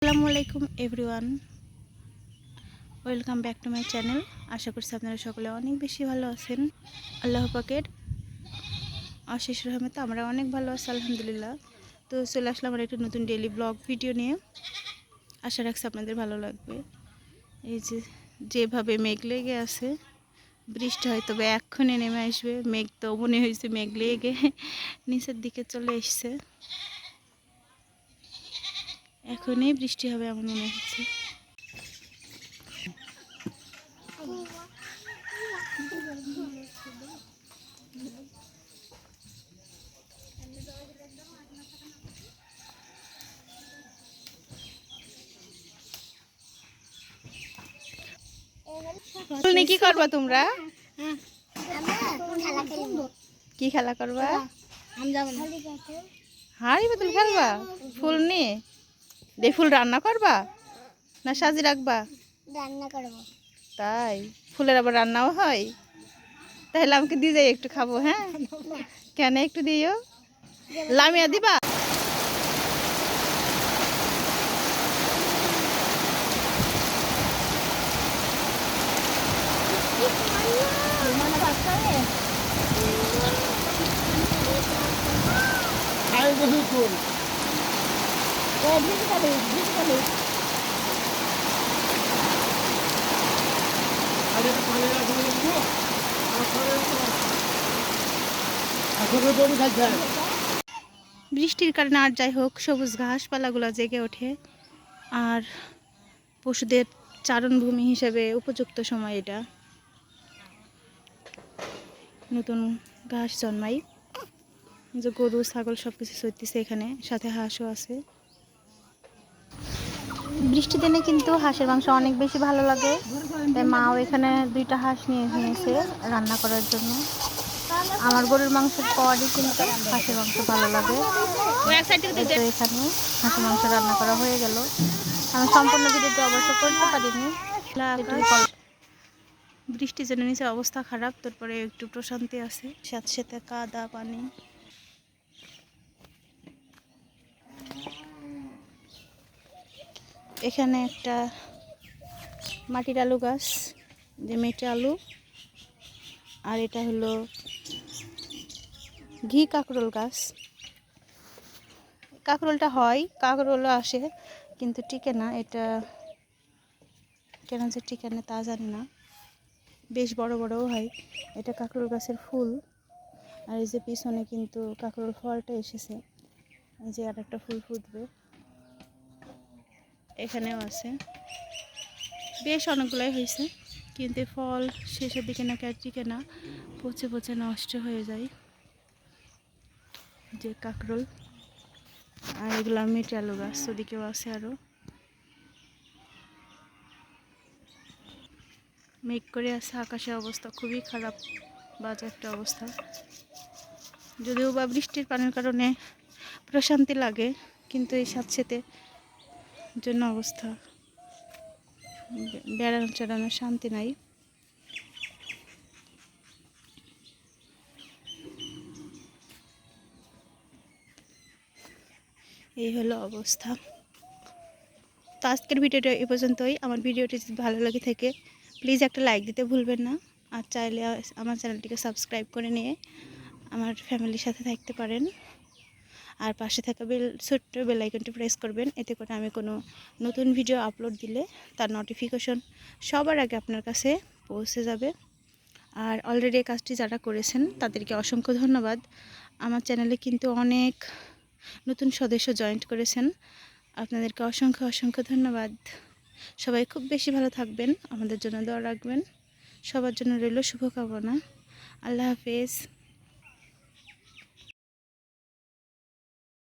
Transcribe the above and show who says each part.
Speaker 1: আসসালামু আলাইকুম everyone, welcome back to my channel. আশা করছি আপনারা সকলে অনেক বেশি ভালো আছেন। আল্লাহ পাকের অশেষ রহমতে আমরা অনেক ভালো আছি আলহামদুলিল্লাহ। তো চলে আসলাম আমার একটা নতুন ডেইলি ব্লগ ভিডিও নিয়ে। আশা রাখছি আপনাদের ভালো লাগবে। এই যেভাবে মেঘ লেগে আছে, বৃষ্টি হয়তো এক্ষুনি নেমে আসবে। মেঘ তো মনে হয়েছে মেঘ লেগে নিচের দিকে চলে এসছে, এখনই বৃষ্টি হবে এমন মনে হচ্ছে। কি করবা তোমরা? কি খেলা করবা? হাড়ি বোতল খেলবা? ফুল নিয়ে ফুল রান্না করবা না সাজি রাখবা?
Speaker 2: রান্না করব।
Speaker 1: তাই ফুলের আবার রান্নাও হয়? তাহলে আমাকে দিয়ে যাই, একটু খাবো। হ্যাঁ, কেন একটু দিও। লামিয়া দিবা? বৃষ্টির কারণে আর যাই হোক, সবুজ ঘাসপালাগুলো জেগে ওঠে। আর পশুদের চারণভূমি হিসেবে উপযুক্ত সময় এটা। নতুন ঘাস জন্মায়, যে গরু ছাগল সব কিছু চড়তেছে এখানে, সাথে হাঁসও আছে। বৃষ্টির দিনে কিন্তু হাঁসের মাংস অনেক বেশি ভালো লাগে, তাই মাও এখানে 2টা হাঁস নিয়ে নিয়েছে রান্না করার জন্য। আমার গরুর মাংসের পরই কিন্তু হাঁসের মাংস ভালো লাগে। তো এখানে হাঁসের মাংস রান্না করা হয়ে গেল। আমি সম্পূর্ণ ভিডিওটি অবশ্য করতে পারিনি, বৃষ্টির জন্য নিচে অবস্থা খারাপ। তারপরে একটু প্রশান্তি আছে, সাথে সাথে কাদা পানি। এখানে একটা মাটির আলু গাছ, যে মেটে আলু, আর এটা হলো ঘি কাঁকরোল গাছ। কাঁকরোলটা হয়, কাঁকরোলও আসে, কিন্তু টিকে না। এটা কেন যে টিকে না তা জানি না, বেশ বড় বড়ও হয়। এটা কাঁকরোল গাছের ফুল, আর এই যে পিছনে কিন্তু কাঁকরোল ফলটা এসেছে। এই যে আর একটা ফুল ফুটবে, এখানেও আছে। বেশ অনেকগুলাই হয়েছে, কিন্তু ফল শেষের দিকে নাকি আর টিকে না, পচে পচে নষ্ট হয়ে যায়। যে কাঁকরোল, আর এগুলো মিঠে আলু গাছ, ওদিকেও আছে আরও। মেঘ করে আছে, আকাশের অবস্থা খুবই খারাপ, বাজে একটা অবস্থা। যদিও বা বৃষ্টির পানির কারণে প্রশান্তি লাগে, কিন্তু এই সাথে জন্য অবস্থা বেড়ানো চেড়ানোর শান্তি নাই। এই হলো অবস্থা। তো আজকের ভিডিওটা এ পর্যন্তই। আমার ভিডিওটি যদি ভালো লাগে থাকে প্লিজ একটা লাইক দিতে ভুলবেন না। আর চাইলে আমার চ্যানেলটিকে সাবস্ক্রাইব করে নিয়ে আমার ফ্যামিলির সাথে থাকতে পারেন। আর পাশে থাকা ছোট্ট বেল আইকনটি প্রেস করবেন, এতে করে আমি কোনো নতুন ভিডিও আপলোড দিলে তার নোটিফিকেশন সবার আগে আপনার কাছে পৌঁছে যাবে। আর অলরেডি এই কাজটি যারা করেছেন তাদেরকে অসংখ্য ধন্যবাদ। আমার চ্যানেলে কিন্তু অনেক নতুন সদস্য জয়েন্ট করেছেন, আপনাদেরকে অসংখ্য অসংখ্য ধন্যবাদ। সবাই খুব বেশি ভালো থাকবেন, আমাদের জন্য দোয়া রাখবেন। সবার জন্য রইল শুভকামনা। আল্লাহ হাফেজ।